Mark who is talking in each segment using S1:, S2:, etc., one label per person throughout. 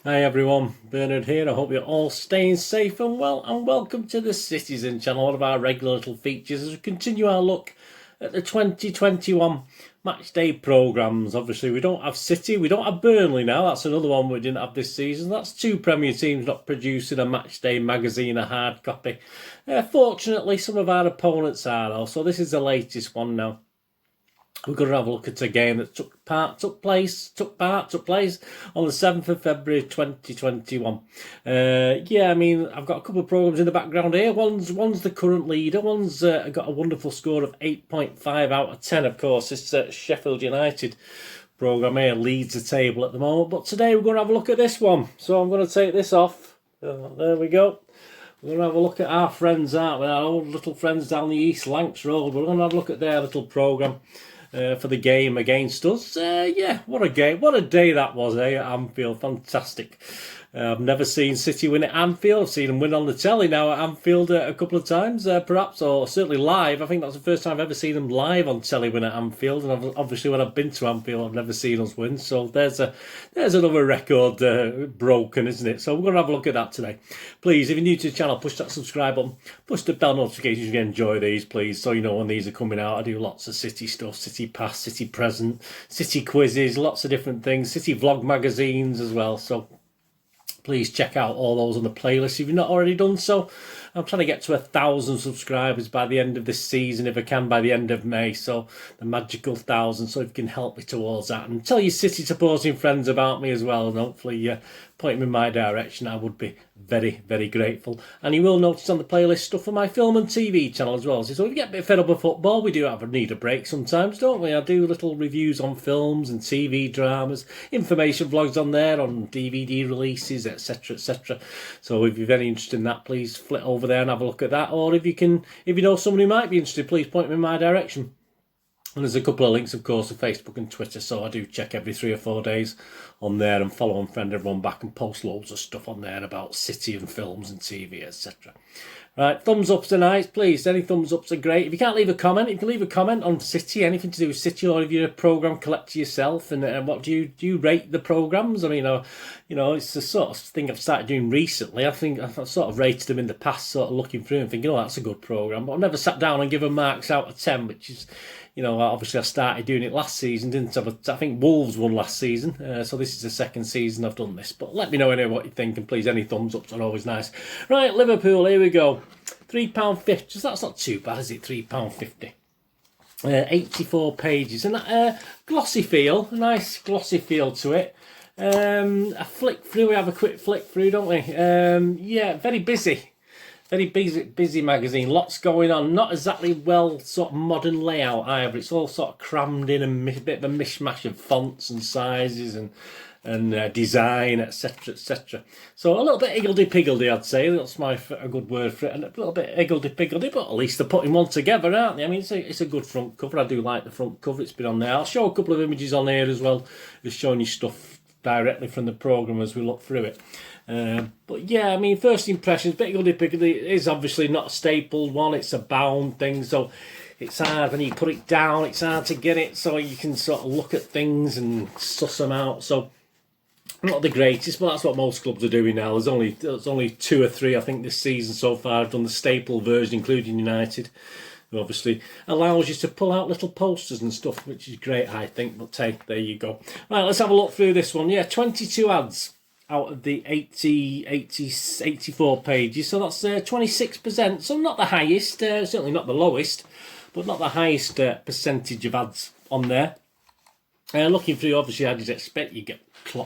S1: Hi everyone, Bernard here. I hope you're all staying safe and well, and welcome to the Citizen channel, one of our regular little features as we continue our look at the 2021 match day programmes. Obviously we don't have City, we don't have Burnley now, that's another one we didn't have this season. That's two Premier teams not producing a match day magazine, a hard copy. Fortunately some of our opponents are though, so this is the latest one now. We're going to have a look at a game that took place on the 7th of February 2021. Yeah, I mean, I've got a couple of programmes in the background here. One's the current leader. One's got a wonderful score of 8.5 out of 10, of course. It's Sheffield United programme here leads the table at the moment. But today we're going to have a look at this one. So I'm going to take this off. There we go. We're going to have a look at our friends, aren't we? Our old little friends down the East Lancs Road. We're going to have a look at their little programme. For the game against us. Yeah, what a game. What a day that was, at Anfield. Fantastic. I've never seen City win at Anfield. I've seen them win on the telly now at Anfield a couple of times, perhaps, or certainly live. I think that's the first time I've ever seen them live on telly win at Anfield. And obviously when I've been to Anfield, I've never seen us win. So there's another record broken, isn't it? So we're going to have a look at that today. Please, if you're new to the channel, push that subscribe button. Push the bell notifications if you enjoy these, please, so you know when these are coming out. I do lots of City stuff, City Past, City Present, City quizzes, lots of different things, City vlog magazines as well. So please check out all those on the playlist if you've not already done so. I'm trying to get to 1,000 subscribers by the end of this season, if I can, by the end of May. So the magical 1,000. So if you can help me towards that and tell your City supporting friends about me as well, and hopefully point them in my direction, I would be very, very grateful. And you will notice on the playlist stuff for my film and TV channel as well. So if you get a bit fed up with football, we do need a break sometimes, don't we? I do little reviews on films and TV dramas, information vlogs on there, on DVD releases, etc, etc. So if you've any interest in that, please flit over there and have a look at that. Or if you know somebody who might be interested, please point them in my direction. And there's a couple of links, of course, to Facebook and Twitter, so I do check every 3 or 4 days on there and follow and friend everyone back and post loads of stuff on there about City and films and TV, etc. Right, thumbs ups tonight, please. Any thumbs ups are great. If you can't leave a comment, you can leave a comment on City, anything to do with City, or if you're a programme collector yourself, and what do you rate the programmes? I mean, it's the sort of thing I've started doing recently. I think I've sort of rated them in the past, sort of looking through and thinking, oh, that's a good programme, but I've never sat down and given marks out of 10, which is, obviously I started doing it last season, didn't I? I think Wolves won last season, so this is the second season I've done this. But let me know anyway what you think, and please, any thumbs ups are always nice. Right, Liverpool, here we go. £3.50, that's not too bad, is it? £3.50. 84 pages, and that glossy feel, a nice glossy feel to it. A flick through, we have a quick flick through, don't we? Yeah, very busy. Very busy magazine, lots going on. Not exactly well sort of modern layout either. It's all sort of crammed in a bit of a mishmash of fonts and sizes and design, etc, etc. So a little bit higgledy-piggledy, I'd say. That's a good word for it. And a little bit higgledy-piggledy, but at least they're putting one together, aren't they? I mean, it's a good front cover. I do like the front cover. It's been on there. I'll show a couple of images on here as well, just showing you stuff directly from the programme as we look through it. But yeah, I mean, first impressions, bit higgledy-piggledy. It is obviously not a stapled one. It's a bound thing, so it's hard when you put it down. It's hard to get it so you can sort of look at things and suss them out. So not the greatest, but that's what most clubs are doing now. There's only 2 or 3, I think, this season so far. I've done the staple version, including United. It obviously allows you to pull out little posters and stuff, which is great, I think. But hey, there you go. Right, let's have a look through this one. Yeah, 22 ads out of the 84 pages. So that's 26%. So not the highest, certainly not the lowest, but not the highest percentage of ads on there. Looking through, obviously, as you'd expect, you get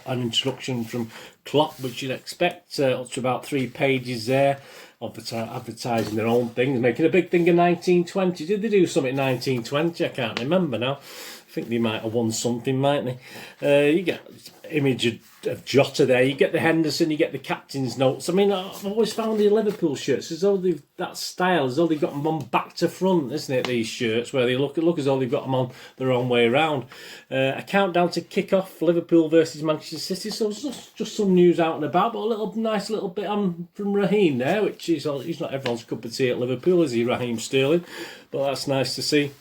S1: an introduction from Klopp, which you'd expect, up to about 3 pages there, advertising their own things, making a big thing of 1920. Did they do something in 1920? I can't remember now. I think they might have won something, mightn't they? You get image of Jota there. You get the Henderson, you get the captain's notes. I mean, I've always found the Liverpool shirts, as though that style, as though they've got them on back to front, isn't it? These shirts where they look as though they've got them on their own way around. A countdown to kick off Liverpool versus Manchester City. So it's just some news out and about, but a nice little bit on from Raheem there, which is he's not everyone's cup of tea at Liverpool, is he, Raheem Sterling? But that's nice to see.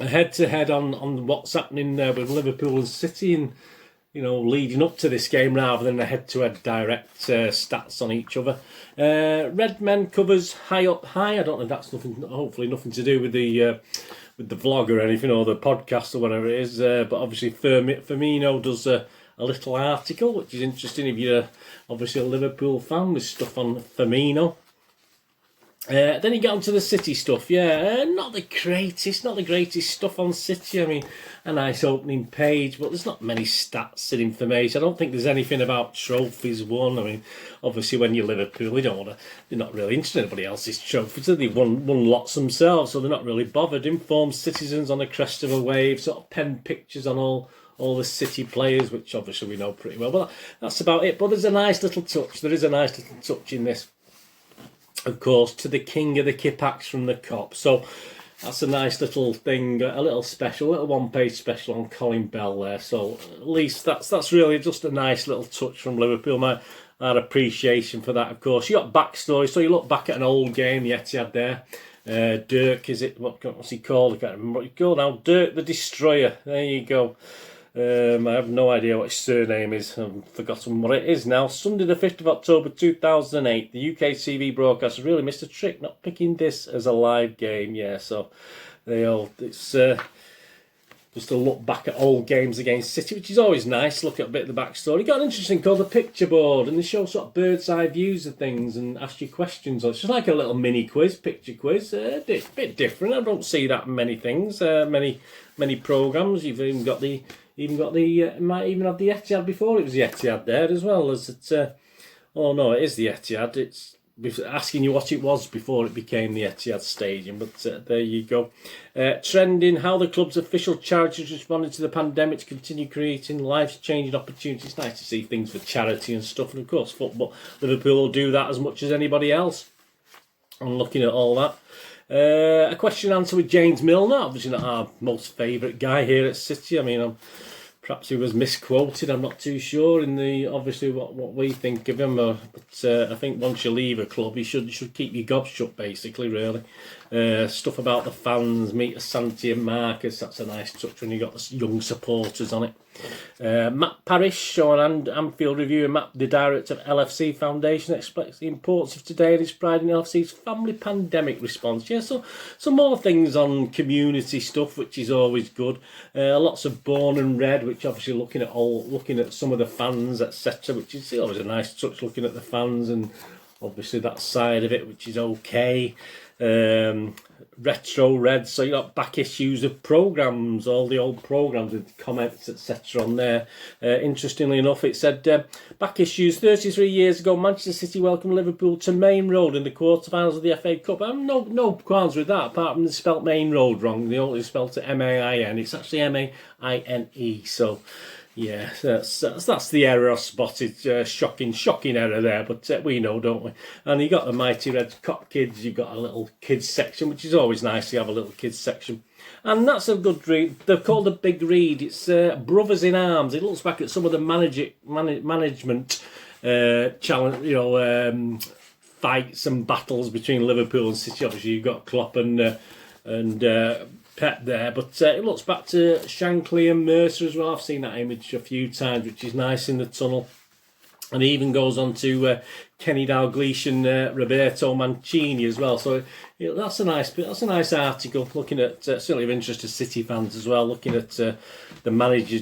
S1: A head-to-head on what's happening with Liverpool and City, and you know, leading up to this game rather than a head-to-head direct stats on each other. Red Men covers high up high. I don't know if that's hopefully nothing to do with the vlog or anything, or the podcast or whatever it is. But obviously Firmino does a little article, which is interesting if you're obviously a Liverpool fan, with stuff on Firmino. Then you get onto the City stuff. Not the greatest stuff on City. I mean, a nice opening page, but there's not many stats and information. I don't think there's anything about trophies won. I mean, obviously when you're Liverpool, they're not really interested in anybody else's trophies. They've won lots themselves, so they're not really bothered. Informed citizens on the crest of a wave, sort of pen pictures on all the City players, which obviously we know pretty well. But that's about it. But there's a nice little touch. There is a nice little touch in this, of course, to the king of the Kippax from the Cop. So that's a nice little thing, a little one-page special on Colin Bell there. So at least that's really just a nice little touch from Liverpool. My appreciation for that, of course. You got backstory, so you look back at an old game, the Etihad there. Dirk, what's he called? I can't remember what he's called now. Dirk the Destroyer. There you go. I have no idea what his surname is. I've forgotten what it is now. Sunday the 5th of October 2008. The UK TV broadcaster really missed a trick not picking this as a live game. Yeah, so it's just a look back at old games against City, which is always nice. Look at a bit of the backstory. You got an interesting called the picture board, and they show sort of bird's eye views of things and ask you questions. It's just like a little mini quiz, picture quiz. A bit different. I don't see that in many things, many programs. You've even got the. Might even have the Etihad before it was the Etihad there as well as it. Oh no, it is the Etihad. It's asking you what it was before it became the Etihad Stadium. But there you go. Trending how the club's official charities responded to the pandemic to continue creating life-changing opportunities. It's nice to see things for charity and stuff, and of course football. Liverpool will do that as much as anybody else. I'm looking at all that. A question and answer with James Milner, obviously not our most favourite guy here at City. I mean, perhaps he was misquoted, I'm not too sure in the obviously what we think of him. But I think once you leave a club, you should keep your gob shut, basically, really. Stuff about the fans, meet Santi and Marcus, that's a nice touch when you got the young supporters on it. Matt Parrish showing Anfield review, and Matt, the director of LFC Foundation, explains the importance of today and his pride in LFC's family pandemic response. Yeah, so some more things on community stuff, which is always good. Lots of Born and Red, which obviously looking at some of the fans, etc., which is always a nice touch, looking at the fans and obviously that side of it, which is okay. Retro Red, so you got back issues of programmes, all the old programmes with comments, etc. on there. Interestingly enough, it said back issues 33 years ago, Manchester City welcomed Liverpool to Main Road in the quarterfinals of the FA Cup. No qualms with that, apart from they spelt Main Road wrong. They only spelt it M-A-I-N. It's actually M-A-I-N-E. So yeah, that's the error I spotted. Shocking error there, but we know, don't we? And you got the Mighty Red Cop Kids. You've got a little kids section, which is always nice to have a little kids section. And that's a good read. They're called a big read. It's Brothers in Arms. It looks back at some of the management challenge, fights and battles between Liverpool and City. Obviously, you've got Klopp and Pep there, but it looks back to Shankly and Mercer as well. I've seen that image a few times, which is nice in the tunnel. And it even goes on to Kenny Dalglish and Roberto Mancini as well. So that's a nice article. Looking at certainly of interest to City fans as well. Looking at the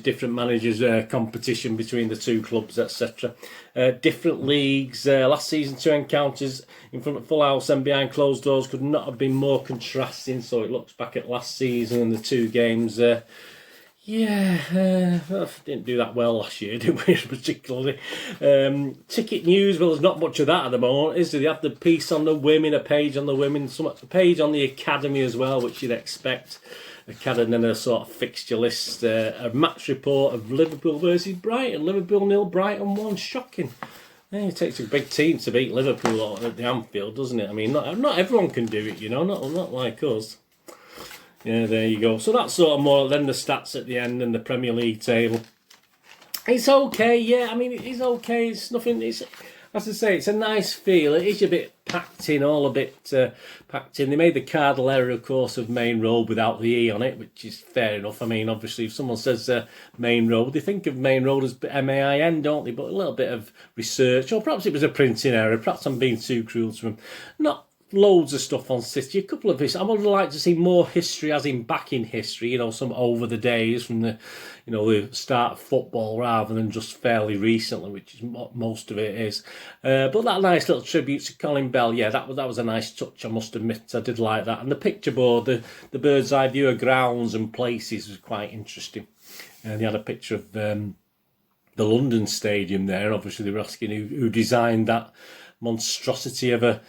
S1: different managers competition between the two clubs, etc. Different leagues. Last season, 2 encounters in front of full house and behind closed doors could not have been more contrasting. So it looks back at last season and the 2 games. Didn't do that well last year, did we, particularly? Ticket news, well, there's not much of that at the moment, is there? They have the piece on the women, a page on the women, a page on the academy as well, which you'd expect. Academy, and then a sort of fixture list, a match report of Liverpool versus Brighton. Liverpool 0, Brighton 1, shocking. Yeah, it takes a big team to beat Liverpool at the Anfield, doesn't it? I mean, not everyone can do it, not like us. Yeah, there you go. So that's sort of more than the stats at the end and the Premier League table. It's okay, yeah. I mean, it is okay. It's nothing. as I say, it's a nice feel. It is a bit packed in, all a bit packed in. They made the cardinal error, of course, of Main Road without the E on it, which is fair enough. I mean, obviously, if someone says Main Road, they think of Main Road as MAIN, don't they? But a little bit of research, or perhaps it was a printing error. Perhaps I'm being too cruel to them. Not loads of stuff on City, a couple of this. I would like to see more history, as in back in history, you know, some over the days from the, you know, the start of football rather than just fairly recently, which is what most of it is. But that nice little tribute to Colin Bell, yeah, that was a nice touch, I must admit. I did like that. And the picture board, the bird's eye view of grounds and places was quite interesting. And they had a picture of the London Stadium there. Obviously, they were asking who designed that monstrosity of a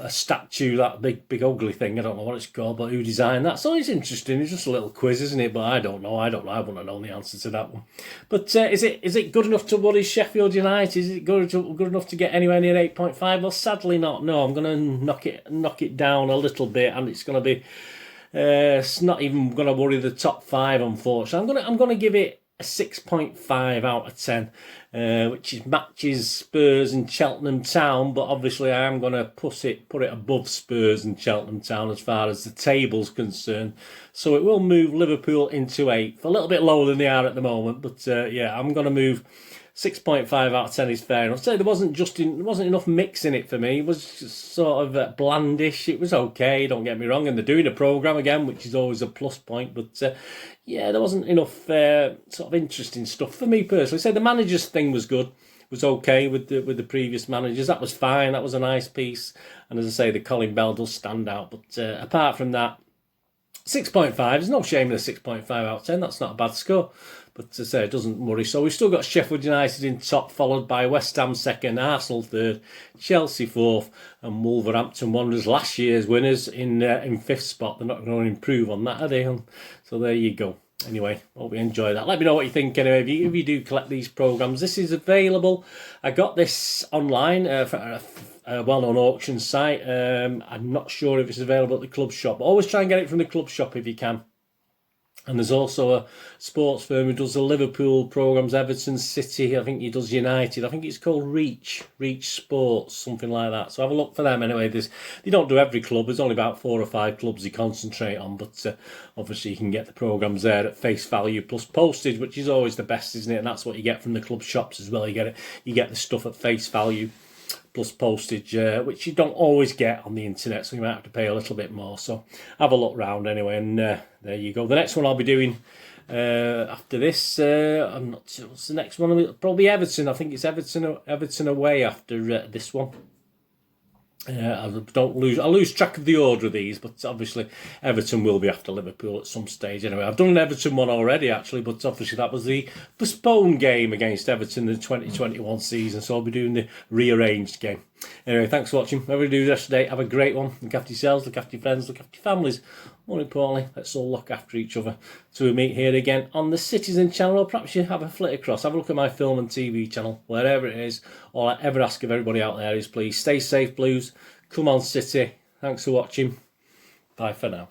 S1: statue, that big ugly thing. I don't know what it's called, but who designed that? So it's interesting. It's just a little quiz, isn't it? But I don't know. I wouldn't have known the answer to that one. But is it good enough to worry Sheffield United? Is it good enough to get anywhere near 8.5? Well, sadly not. No, I'm going to knock it down a little bit, and it's going to be. It's not even going to worry the top 5, unfortunately. I'm going to give it a 6.5 out of 10, which matches Spurs and Cheltenham Town, but obviously I am going to put it above Spurs and Cheltenham Town as far as the table's concerned. So it will move Liverpool into 8th, a little bit lower than they are at the moment, but yeah, I'm going to move 6.5 out of 10 is fair enough. So there wasn't enough mix in it for me. It was just sort of blandish. It was okay, don't get me wrong, and they're doing a programme again, which is always a plus point, but yeah, there wasn't enough sort of interesting stuff for me personally. So the manager's thing was good, was okay with the previous managers. That was fine. That was a nice piece. And as I say, the Colin Bell does stand out. But apart from that, 6.5. There's no shame in a 6.5 out of 10. That's not a bad score. But as I say, it doesn't worry. So we've still got Sheffield United in top, followed by West Ham second, Arsenal third, Chelsea fourth, and Wolverhampton Wanderers, last year's winners, in fifth spot. They're not going to improve on that, are they? So there you go. Anyway, hope you enjoy that. Let me know what you think anyway. If you do collect these programmes, this is available. I got this online for a well-known auction site. I'm not sure if it's available at the club shop. But always try and get it from the club shop if you can. And there's also a sports firm who does the Liverpool programmes, Everton, City, I think he does United. I think it's called Reach Sports, something like that. So have a look for them anyway. They don't do every club. There's only about 4 or 5 clubs they concentrate on. But obviously you can get the programmes there at face value plus postage, which is always the best, isn't it? And that's what you get from the club shops as well. You get the stuff at face value plus postage, which you don't always get on the internet, so you might have to pay a little bit more. So have a look round anyway, and there you go. The next one I'll be doing after this, I'm not sure what's the next one. Probably Everton. I think it's Everton away after this one. I lose track of the order of these, but obviously Everton will be after Liverpool at some stage anyway. I've done an Everton one already actually, but obviously that was the postponed game against Everton in the 2021 season, so I'll be doing the rearranged game. Anyway, thanks for watching. Whatever you do yesterday, have a great one. Look after yourselves, look after your friends, look after your families. More importantly, let's all look after each other till we meet here again on the Citizen channel, or perhaps you have a flit across. Have a look at my film and TV channel, wherever it is. All I ever ask of everybody out there is please stay safe, Blues. Come on, City. Thanks for watching. Bye for now.